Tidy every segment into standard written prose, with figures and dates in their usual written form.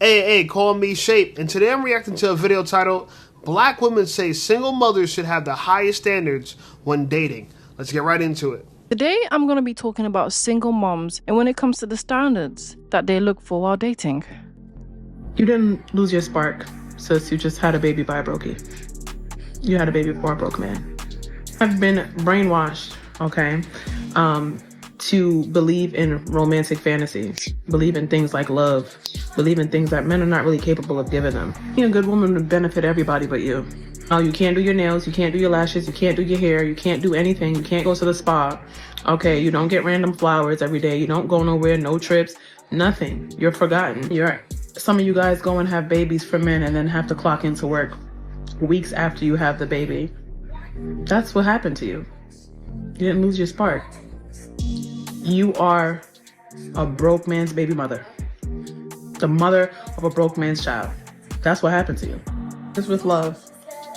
Hey, call me Shape, and today I'm reacting to a video titled Black Women Say Single Mothers Should Have the Highest Standards When Dating. Let's get right into it. Today, I'm going to be talking about single moms and when it comes to the standards that they look for while dating. You didn't lose your spark, sis. You just had a baby by a brokey. You had a baby for a broke man. I've been brainwashed, okay, to believe in romantic fantasies, believe in things like love, believe in things that men are not really capable of giving them. Being a good woman would benefit everybody but you. Oh, you can't do your nails, you can't do your lashes, you can't do your hair, you can't do anything, you can't go to the spa. Okay, you don't get random flowers every day, you don't go nowhere, no trips, nothing. You're forgotten. Some of you guys go and have babies for men and then have to clock into work weeks after you have the baby. That's what happened to you. You didn't lose your spark. You are a broke man's baby mother. The mother of a broke man's child. That's what happened to you. It's with love.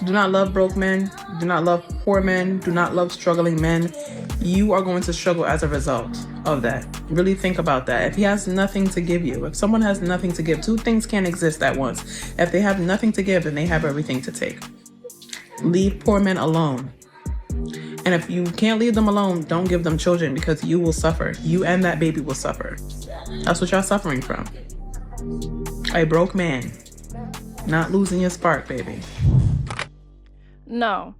Do not love broke men. Do not love poor men. Do not love struggling men. You are going to struggle as a result of that. Really think about that. If he has nothing to give you, if someone has nothing to give, two things can't exist at once. If they have nothing to give, then they have everything to take. Leave poor men alone. And if you can't leave them alone, don't give them children because you will suffer. You and that baby will suffer. That's what y'all suffering from. A broke man. Not losing your spark, baby. Now,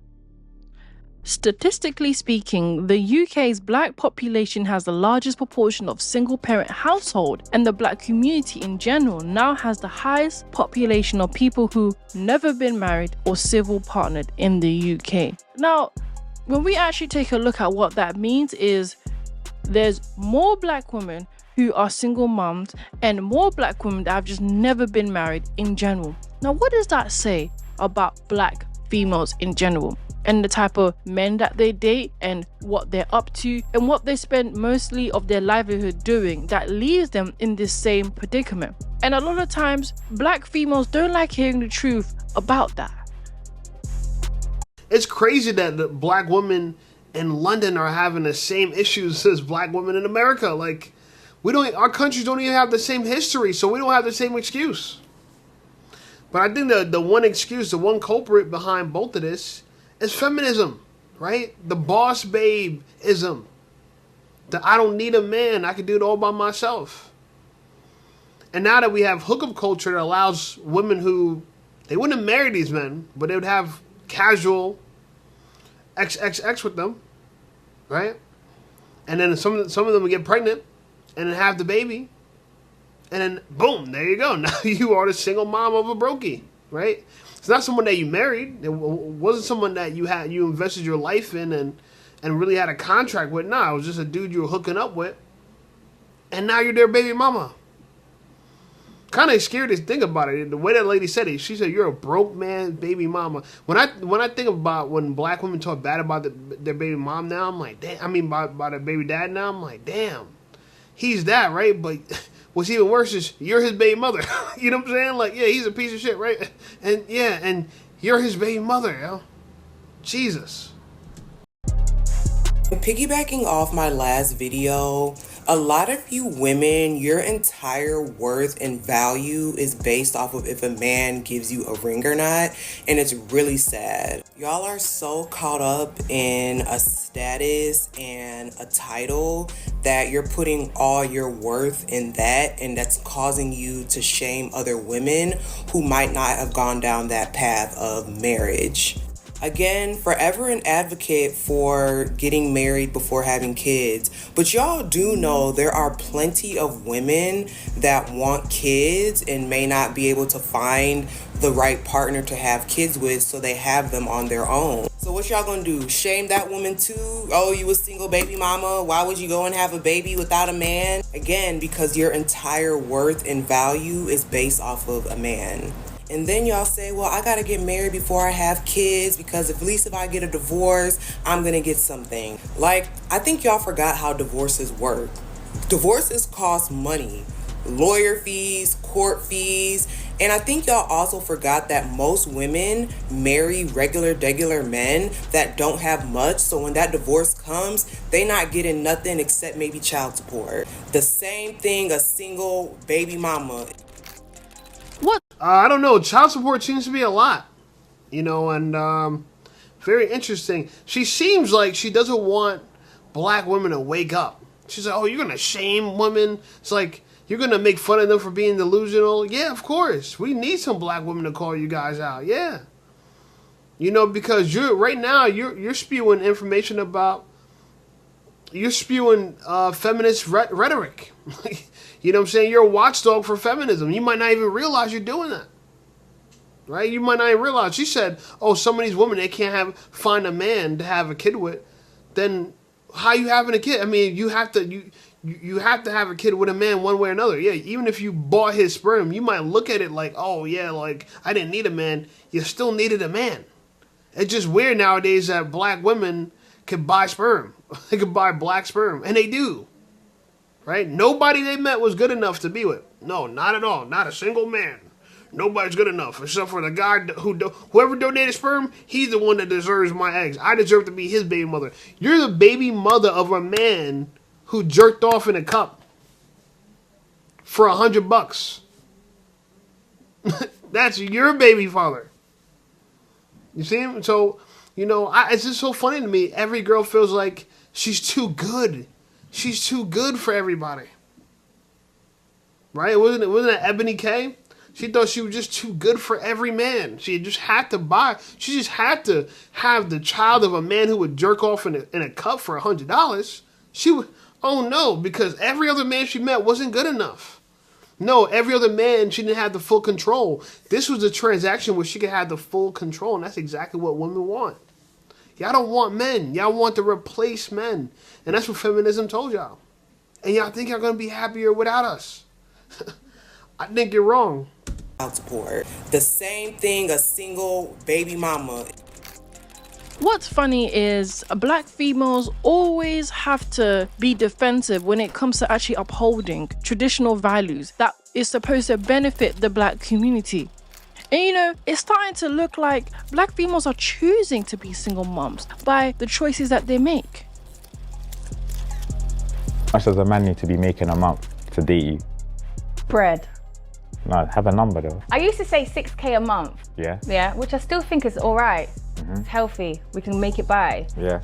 statistically speaking, the UK's black population has the largest proportion of single-parent household, and the black community in general now has the highest population of people who never been married or civil partnered in the UK. Now, when we actually take a look at what that means is there's more black women who are single moms and more black women that have just never been married in general. Now, what does that say about black females in general and the type of men that they date and what they're up to and what they spend mostly of their livelihood doing that leaves them in this same predicament? And a lot of times, black females don't like hearing the truth about that. It's crazy that the black women in London are having the same issues as black women in America. Like, our countries don't even have the same history, so we don't have the same excuse. But I think the one excuse, the one culprit behind both of this is feminism, right? The boss babe-ism. The I don't need a man, I can do it all by myself. And now that we have hookup culture that allows women who, they wouldn't marry these men, but they would have casual XXX with them, right? And then some of them would get pregnant and then have the baby. And then, boom, there you go. Now you are the single mom of a brokey, right? It's not someone that you married. It wasn't someone that you invested your life in and really had a contract with. Nah, it was just a dude you were hooking up with. And now you're their baby mama. Kind of scary to think about it. The way that lady said it, she said, "You're a broke man, baby mama." When I think about when black women talk bad about their baby mom now, I'm like, damn. I mean, by their baby dad now, I'm like, damn. He's that, right? But what's even worse is you're his baby mother. You know what I'm saying? Like, yeah, he's a piece of shit, right? And yeah, and you're his baby mother, yo. Jesus. Piggybacking off my last video, a lot of you women, your entire worth and value is based off of if a man gives you a ring or not, and it's really sad. Y'all are so caught up in a status and a title that you're putting all your worth in that, and that's causing you to shame other women who might not have gone down that path of marriage. Again, forever an advocate for getting married before having kids, but y'all do know there are plenty of women that want kids and may not be able to find the right partner to have kids with, so they have them on their own. So what y'all gonna do? Shame that woman too? Oh, you a single baby mama? Why would you go and have a baby without a man? Again, because your entire worth and value is based off of a man. And then y'all say, well, I gotta get married before I have kids because at least if I get a divorce, I'm gonna get something. Like, I think y'all forgot how divorces work. Divorces cost money, lawyer fees, court fees, and I think y'all also forgot that most women marry regular men that don't have much, so when that divorce comes, they not getting nothing except maybe child support. The same thing a single baby mama. I don't know. Child support seems to be a lot, and very interesting. She seems like she doesn't want black women to wake up. She's like, oh, you're going to shame women? It's like, you're going to make fun of them for being delusional? Yeah, of course. We need some black women to call you guys out. Yeah. Because right now you're spewing information about, you're spewing feminist rhetoric. You know what I'm saying? You're a watchdog for feminism. You might not even realize you're doing that. Right? You might not even realize. She said, oh, some of these women, they can't find a man to have a kid with. Then how you having a kid? I mean, you have to have a kid with a man one way or another. Yeah, even if you bought his sperm, you might look at it like, oh, yeah, like, I didn't need a man. You still needed a man. It's just weird nowadays that black women can buy sperm. They can buy black sperm. And they do. Right? Nobody they met was good enough to be with. No, not at all. Not a single man. Nobody's good enough. Except for the guy whoever donated sperm, he's the one that deserves my eggs. I deserve to be his baby mother. You're the baby mother of a man who jerked off in a cup for $100. That's your baby father. You see him? So, it's just so funny to me. Every girl feels like she's too good. She's too good for everybody. Right? Wasn't it Ebony K? She thought she was just too good for every man. She just had to she just had to have the child of a man who would jerk off in a cup for $100. Oh no, because every other man she met wasn't good enough. No, every other man, she didn't have the full control. This was a transaction where she could have the full control, and that's exactly what women want. Y'all don't want men. Y'all want to replace men. And that's what feminism told y'all. And y'all think y'all going to be happier without us. I think you're wrong. Support. The same thing a single baby mama. What's funny is black females always have to be defensive when it comes to actually upholding traditional values that is supposed to benefit the black community. And it's starting to look like black females are choosing to be single moms by the choices that they make. How much does a man need to be making a month to date you? Bread. No, have a number though. I used to say 6K a month. Yeah? Yeah, which I still think is all right. Mm-hmm. It's healthy. We can make it by. Yeah.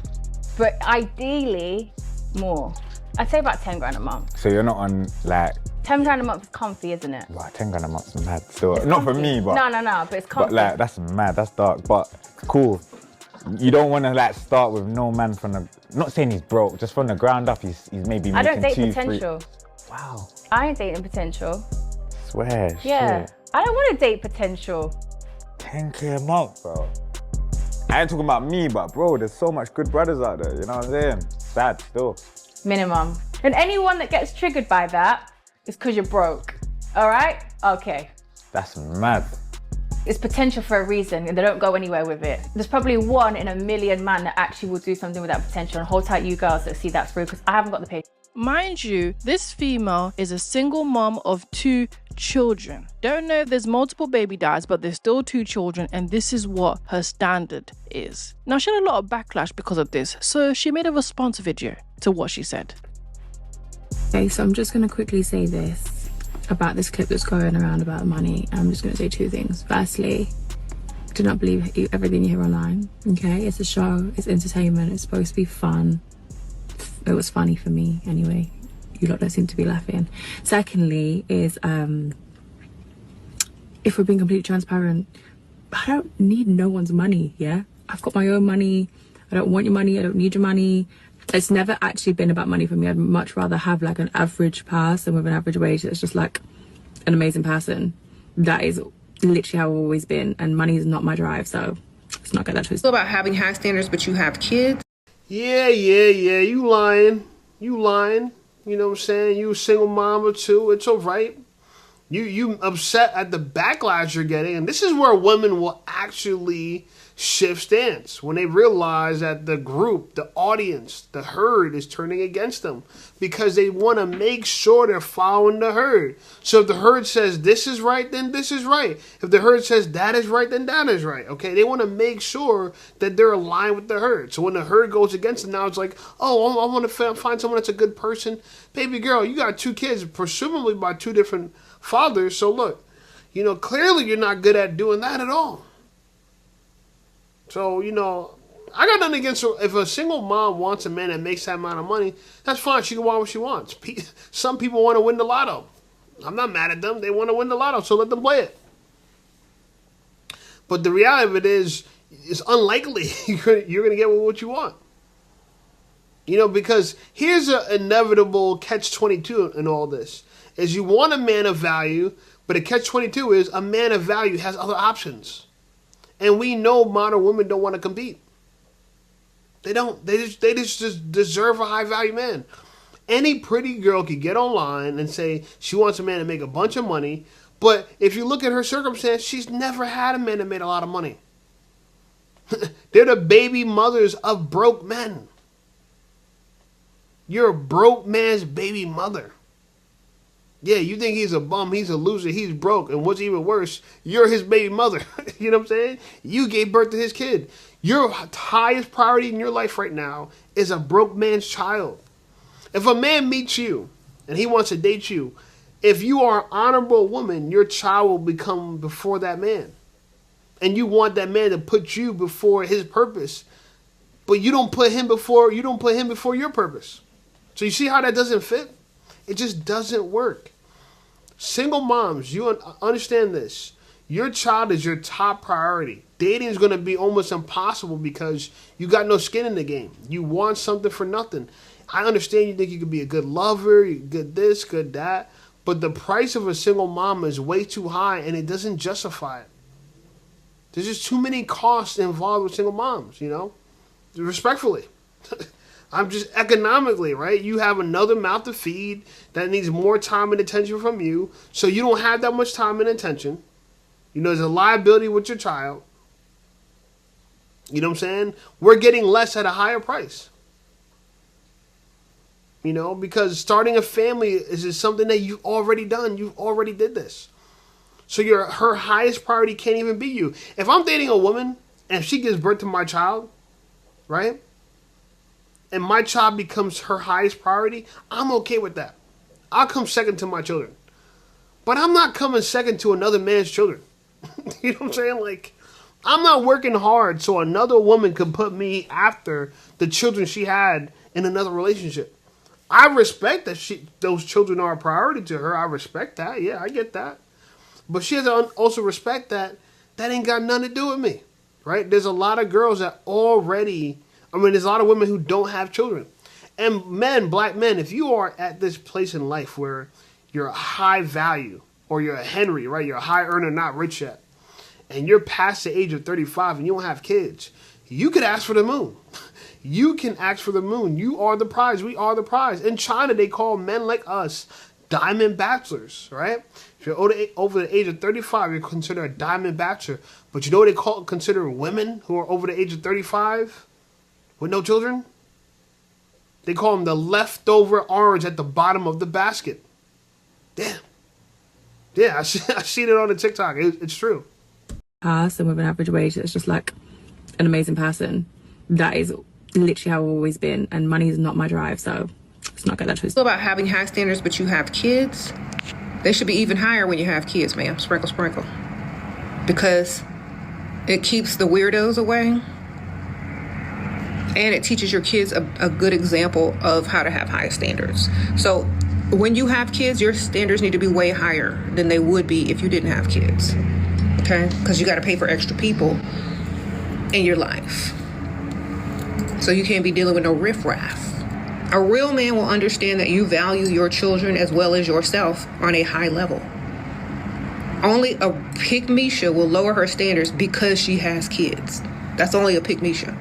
But ideally, more. I'd say about 10 grand a month. So you're not on like... 10 grand a month is comfy, isn't it? Wow, 10 grand a month is mad still. It's not comfy. For me, but... No, but it's comfy. But like, that's mad, that's dark, but cool. You don't want to like start with no man from the... Not saying he's broke, just from the ground up, he's maybe making I don't date 2, potential. 3... Wow. I ain't dating potential. Swear, yeah. Shit. I don't want to date potential. 10K a month, bro. I ain't talking about me, but bro, there's so much good brothers out there, you know what I'm saying? Sad still. Minimum. And anyone that gets triggered by that is because you're broke. All right? Okay. That's mad. It's potential for a reason and they don't go anywhere with it. There's probably 1 in a million man that actually will do something with that potential, and hold tight you girls that see that through, because I haven't got the patience. Mind you, this female is a single mom of 2 children. Don't know if there's multiple baby dads, but there's still 2 children, and this is what her standard is. Now, she had a lot of backlash because of this, so she made a response video to what she said. Okay, so I'm just going to quickly say this about this clip that's going around about money. I'm just going to say 2 things. Firstly, do not believe everything you hear online, okay? It's a show, it's entertainment, it's supposed to be fun. It was funny for me anyway. You lot don't seem to be laughing. Secondly is, if we're being completely transparent, I don't need no one's money, yeah? I've got my own money. I don't want your money. I don't need your money. It's never actually been about money for me. I'd much rather have like an average person with an average wage that's just like an amazing person. That is literally how I've always been, and money is not my drive, so let's not get that twisted. About having high standards, but you have kids. Yeah, you lying. You lying. You know what I'm saying? You a single mom or 2. It's all right. You upset at the backlash you're getting. And this is where women will actually shift stance. When they realize that the group, the audience, the herd is turning against them. Because they want to make sure they're following the herd. So if the herd says this is right, then this is right. If the herd says that is right, then that is right. Okay? They want to make sure that they're aligned with the herd. So when the herd goes against them, now it's like, oh, I want to find someone that's a good person. Baby girl, you got 2 kids, presumably by 2 different fathers. So look, Clearly you're not good at doing that at all. So, I got nothing against her. If a single mom wants a man that makes that amount of money, that's fine. She can want what she wants. Some people want to win the lotto. I'm not mad at them. They want to win the lotto, so let them play it. But the reality of it is, it's unlikely you're going to get what you want. Because here's an inevitable catch-22 in all this. Is you want a man of value, but a catch-22 is a man of value has other options. And we know modern women don't want to compete. They don't. They just deserve a high-value man. Any pretty girl could get online and say she wants a man to make a bunch of money, but if you look at her circumstance, she's never had a man that made a lot of money. They're the baby mothers of broke men. You're a broke man's baby mother. Yeah, you think he's a bum, he's a loser, he's broke, and what's even worse, you're his baby mother. You know what I'm saying? You gave birth to his kid. Your highest priority in your life right now is a broke man's child. If a man meets you and he wants to date you, if you are an honorable woman, your child will become before that man. And you want that man to put you before his purpose. But you don't put him before your purpose. So you see how that doesn't fit? It just doesn't work. Single moms, you understand this. Your child is your top priority. Dating is going to be almost impossible because you got no skin in the game. You want something for nothing. I understand you think you could be a good lover, you good this, good that, but the price of a single mom is way too high and it doesn't justify it. There's just too many costs involved with single moms, Respectfully. I'm just economically, right? You have another mouth to feed that needs more time and attention from you, so you don't have that much time and attention. There's a liability with your child. You know what I'm saying? We're getting less at a higher price. Because starting a family is just something that you've already done. You've already did this. So her highest priority can't even be you. If I'm dating a woman and if she gives birth to my child, right? And my child becomes her highest priority, I'm okay with that. I'll come second to my children. But I'm not coming second to another man's children. You know what I'm saying? I'm not working hard so another woman can put me after the children she had in another relationship. I respect that those children are a priority to her. I respect that. Yeah, I get that. But she has to also respect that ain't got nothing to do with me, right? There's a lot of girls that there's a lot of women who don't have children. And men, black men, if you are at this place in life where you're a high value or you're a Henry, right? You're a high earner, not rich yet. And you're past the age of 35 and you don't have kids, you could ask for the moon. You can ask for the moon. You are the prize. We are the prize. In China, they call men like us diamond bachelors, right? If you're over the age of 35, you're considered a diamond bachelor. But you know what they consider women who are over the age of 35 with no children? They call them the leftover orange at the bottom of the basket. Damn. Yeah, I seen it on the TikTok. It's true. And with an average wage that's just like an amazing person. That is literally how I've always been, and money is not my drive, so let's not get that twisted. About having high standards, but you have kids, they should be even higher when you have kids, ma'am. Sprinkle, sprinkle. Because it keeps the weirdos away, and it teaches your kids a good example of how to have high standards. So when you have kids, your standards need to be way higher than they would be if you didn't have kids, okay? Because you got to pay for extra people in your life. So you can't be dealing with no riffraff. A real man will understand that you value your children as well as yourself on a high level. Only a pick-misha will lower her standards because she has kids. That's only a pick-misha.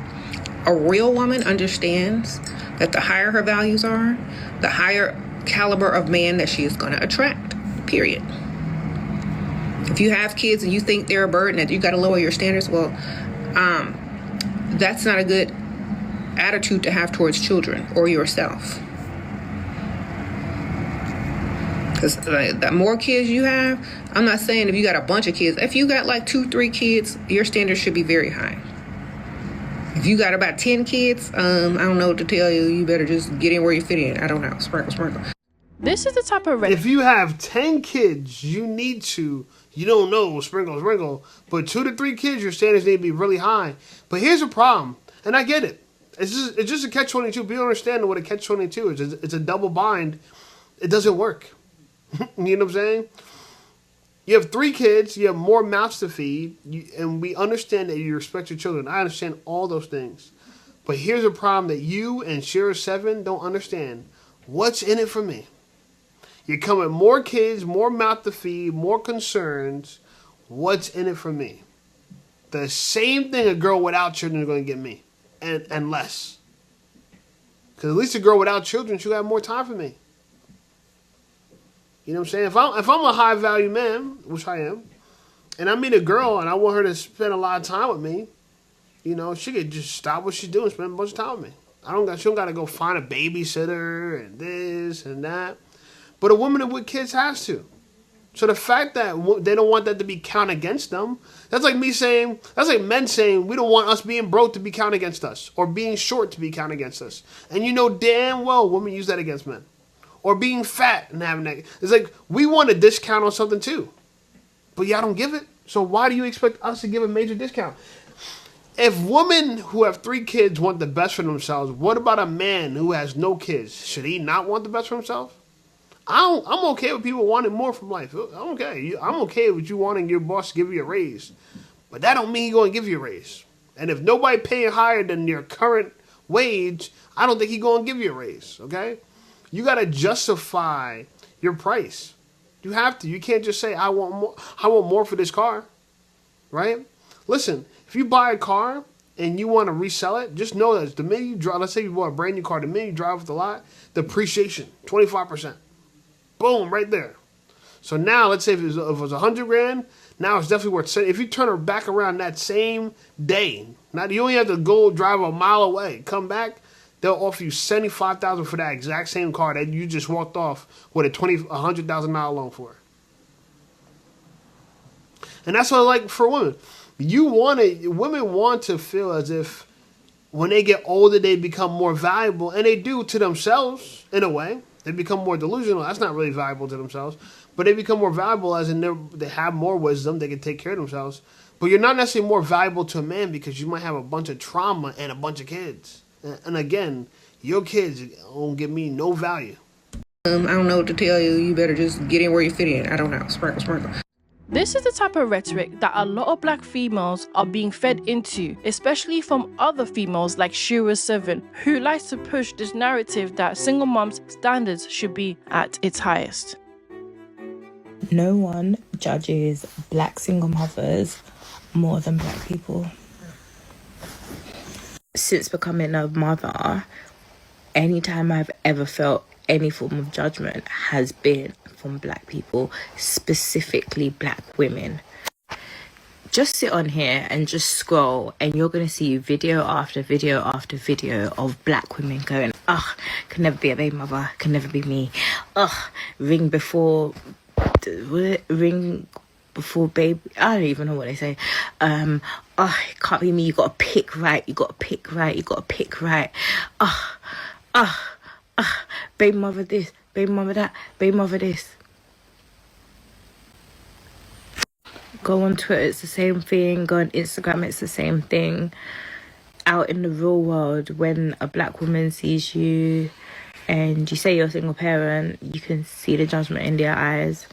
A real woman understands that the higher her values are, the higher caliber of man that she is going to attract, period. If you have kids and you think they're a burden, that you got to lower your standards, well, that's not a good attitude to have towards children or yourself. Because the more kids you have, I'm not saying if you got a bunch of kids, if you got like 2-3 kids, your standards should be very high. If you got about 10 kids, I don't know what to tell you. You better just get in where you fit in. I don't know. Sprinkle, sprinkle. This is the type of If you have 10 kids, you need to You don't know, sprinkle, sprinkle. But 2 to 3 kids, your standards need to be really high. But here's a problem, and I get it. It's just a catch-22. People understand what a catch-22 is. It's a double bind. It doesn't work. You know what I'm saying? You have 3 kids. You have more mouths to feed. And we understand that you respect your children. I understand all those things. But here's a problem that you and Shira 7 don't understand. What's in it for me? You come with more kids, more mouth to feed, more concerns. What's in it for me? The same thing a girl without children is going to get me. And less. Because at least a girl without children, she'll have more time for me. You know what I'm saying? If I'm a high value man, which I am, and I meet a girl and I want her to spend a lot of time with me, you know, she could just stop what she's doing and spend a bunch of time with me. She don't got to go find a babysitter and this and that. But a woman with kids has to. So the fact that they don't want that to be counted against them, that's like men saying we don't want us being broke to be counted against us, or being short to be counted against us. And you know damn well women use that against men. Or being fat and having that. It's like we want a discount on something too. But y'all don't give it. So why do you expect us to give a major discount? If women who have 3 kids want the best for themselves, what about a man who has no kids? Should he not want the best for himself? I'm okay with people wanting more from life. I'm okay. I'm okay with you wanting your boss to give you a raise. But that don't mean he's going to give you a raise. And if nobody paying higher than your current wage, I don't think he's going to give you a raise, okay? You got to justify your price. You have to. You can't just say, I want more for this car, right? Listen, if you buy a car and you want to resell it, just know that the minute you drive, let's say you bought a brand new car, the minute you drive off the lot, depreciation, 25%. Boom, right there. So now, let's say if it was $100,000, now it's definitely worth. If you turn her back around that same day, now you only have to go drive a mile away, come back, they'll offer you $75,000 for that exact same car that you just walked off with a $100,000 loan for. And that's what I like for women. Women want to feel as if when they get older, they become more valuable, and they do to themselves in a way. They become more delusional. That's not really valuable to themselves. But they become more valuable as in they have more wisdom. They can take care of themselves. But you're not necessarily more valuable to a man because you might have a bunch of trauma and a bunch of kids. And again, your kids don't give me no value. I don't know what to tell you. You better just get in where you fit in. I don't know. Sprinkle, sprinkle. This is the type of rhetoric that a lot of black females are being fed into, especially from other females like Shira 7, who likes to push this narrative that single moms' standards should be at its highest. No one judges black single mothers more than black people. Since becoming a mother, anytime I've ever felt any form of judgment has been from black people, specifically black women. Just sit on here and just scroll and you're going to see video after video after video of black women going, can never be a baby mother, can never be me. Ring before baby, I don't even know what they say. It can't be me, you got to pick right, baby mother this, baby mother that, baby mother this. Go on Twitter, it's the same thing. Go on Instagram, it's the same thing. Out in the real world, when a black woman sees you and you say you're a single parent, you can see the judgment in their eyes.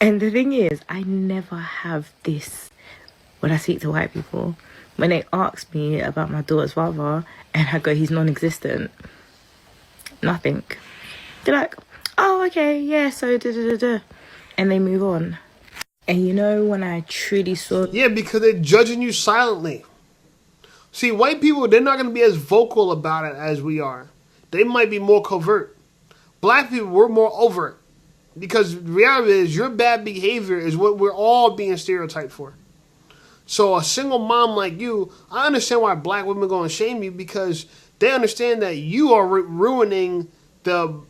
And the thing is, I never have this when I speak to white people. When they ask me about my daughter's father and I go, he's non-existent. Nothing. They're like, oh, okay, yeah, so da-da-da-da. And they move on. And you know when I truly saw... Yeah, because they're judging you silently. See, white people, they're not going to be as vocal about it as we are. They might be more covert. Black people, we're more overt. Because the reality is, your bad behavior is what we're all being stereotyped for. So a single mom like you, I understand why black women are going to shame you, because they understand that you are ruining the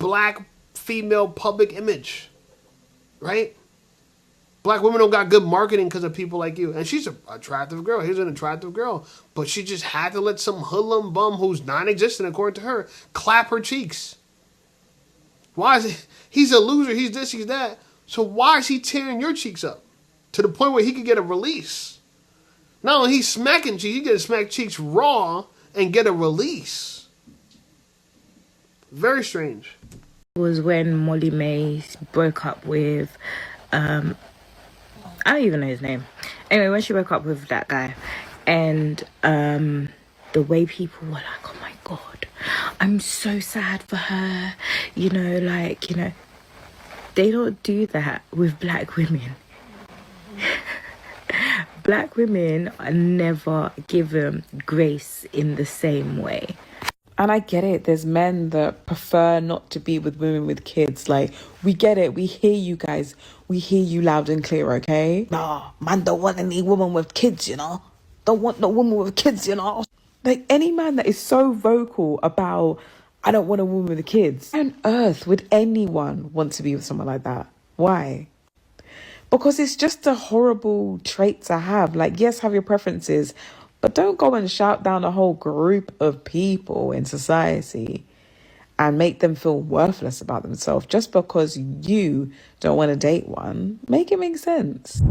black female public image. Right? Black women don't got good marketing because of people like you. And she's an attractive girl. Here's an attractive girl. But she just had to let some hoodlum bum who's non-existent, according to her, clap her cheeks. Why is it? He's a loser. He's this, he's that. So why is he tearing your cheeks up? To the point where he could get a release. Not only he's smacking cheeks, he can smack cheeks raw and get a release. Very strange. It was when Molly May broke up with, I don't even know his name. Anyway, when she broke up with that guy, and the way people were like, oh my God, I'm so sad for her. You know, like, you know, they don't do that with black women. Black women are never given grace in the same way. And I get it. There's men that prefer not to be with women with kids. Like, we get it. We hear you guys. We hear you loud and clear, okay? Nah, man don't want any woman with kids, you know? Don't want no woman with kids, you know? Like, any man that is so vocal about, I don't want a woman with kids. Why on earth would anyone want to be with someone like that? Why? Because it's just a horrible trait to have. Like, yes, have your preferences, but don't go and shout down a whole group of people in society and make them feel worthless about themselves just because you don't want to date one. Make it make sense.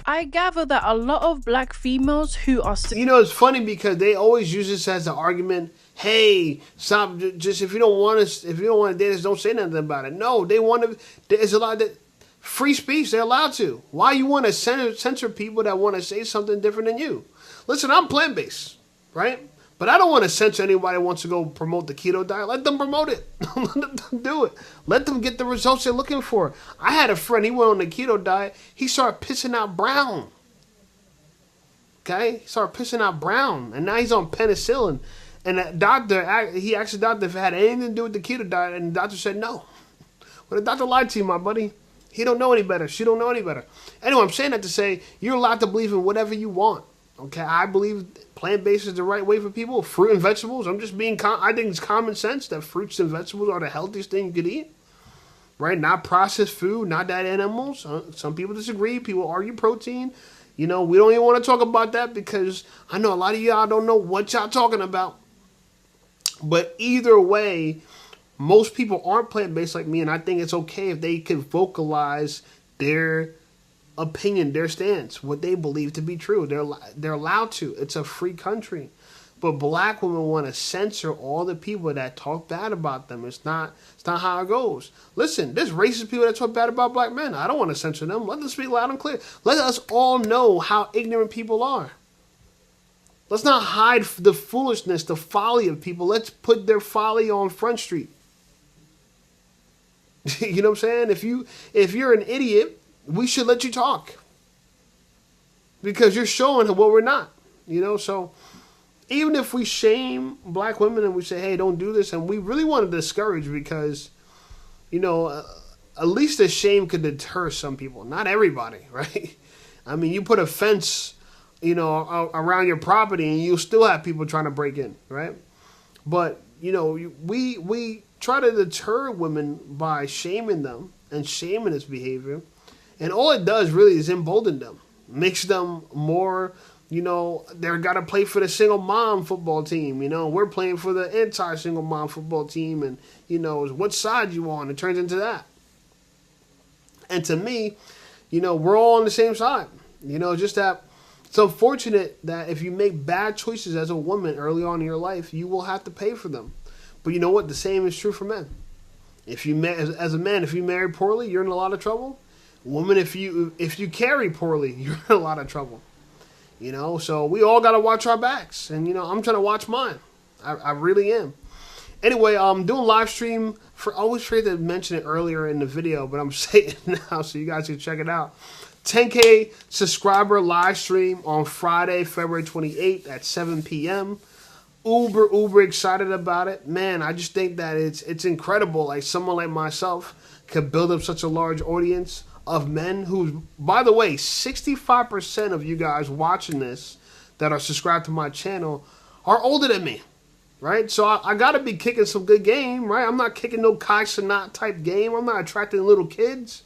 I gather that a lot of black females who are... You know, it's funny because they always use this as an argument. Hey, stop, just if you don't want to date us, don't say nothing about it. No, they want to, there's a lot that, free speech, they're allowed to. Why you want to censor people that want to say something different than you? Listen, I'm plant-based, right? But I don't want to censor anybody who wants to go promote the keto diet. Let them promote it. Let them do it. Let them get the results they're looking for. I had a friend, he went on the keto diet. He started pissing out brown. Okay? He started pissing out brown. And now he's on penicillin. And that doctor, he asked the doctor if it had anything to do with the keto diet. And the doctor said no. Well, the doctor lied to you, my buddy. He don't know any better. She don't know any better. Anyway, I'm saying that to say you're allowed to believe in whatever you want. Okay, I believe plant-based is the right way for people. Fruit and vegetables. I'm just being. I think it's common sense that fruits and vegetables are the healthiest thing you could eat. Right? Not processed food, not that animals. Some people disagree. People argue protein. You know, we don't even want to talk about that because I know a lot of y'all don't know what y'all talking about. But either way, most people aren't plant-based like me, and I think it's okay if they can vocalize their opinion, their stance, what they believe to be true. They're allowed to. It's a free country. But black women want to censor all the people that talk bad about them. It's not how it goes. Listen, there's racist people that talk bad about black men. I don't want to censor them. Let them speak loud and clear. Let us all know how ignorant people are. Let's not hide the foolishness, the folly of people. Let's put their folly on Front Street. You know what I'm saying? If you're an idiot, we should let you talk. Because you're showing what we're not. You know, so even if we shame black women and we say, hey, don't do this, and we really want to discourage because, you know, at least the shame could deter some people. Not everybody, right? I mean, you put a fence, you know, around your property and you'll still have people trying to break in, right? But, you know, we try to deter women by shaming them and shaming this behavior. And all it does really is embolden them. Makes them more, you know, they're got to play for the single mom football team. You know, we're playing for the anti-single mom football team. And, you know, what side you on? It turns into that. And to me, you know, we're all on the same side. You know, just that it's unfortunate that if you make bad choices as a woman early on in your life, you will have to pay for them. But you know what? The same is true for men. If you as a man, if you marry poorly, you're in a lot of trouble. Woman, if you carry poorly, you're in a lot of trouble. You know, so we all got to watch our backs. And, you know, I'm trying to watch mine. I really am. Anyway, I'm doing live stream. I always forget to mention it earlier in the video, but I'm saying it now so you guys can check it out. 10K subscriber live stream on Friday, February 28th at 7 p.m. Uber excited about it. Man, I just think that it's incredible. Like someone like myself could build up such a large audience of men who, by the way, 65% of you guys watching this that are subscribed to my channel are older than me, right? So I got to be kicking some good game, right? I'm not kicking no Kai Cenat type game. I'm not attracting little kids.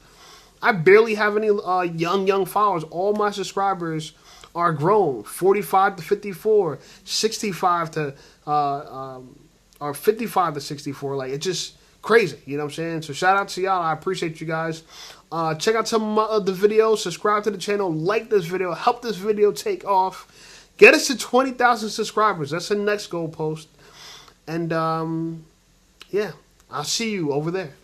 I barely have any young followers. All my subscribers are grown, 45 to 54, 65 to or 55 to 64. Like, it's just crazy, you know what I'm saying? So shout out to y'all. I appreciate you guys. Check out some of my other videos. Subscribe to the channel. Like this video. Help this video take off. Get us to 20,000 subscribers. That's the next goal post. And yeah, I'll see you over there.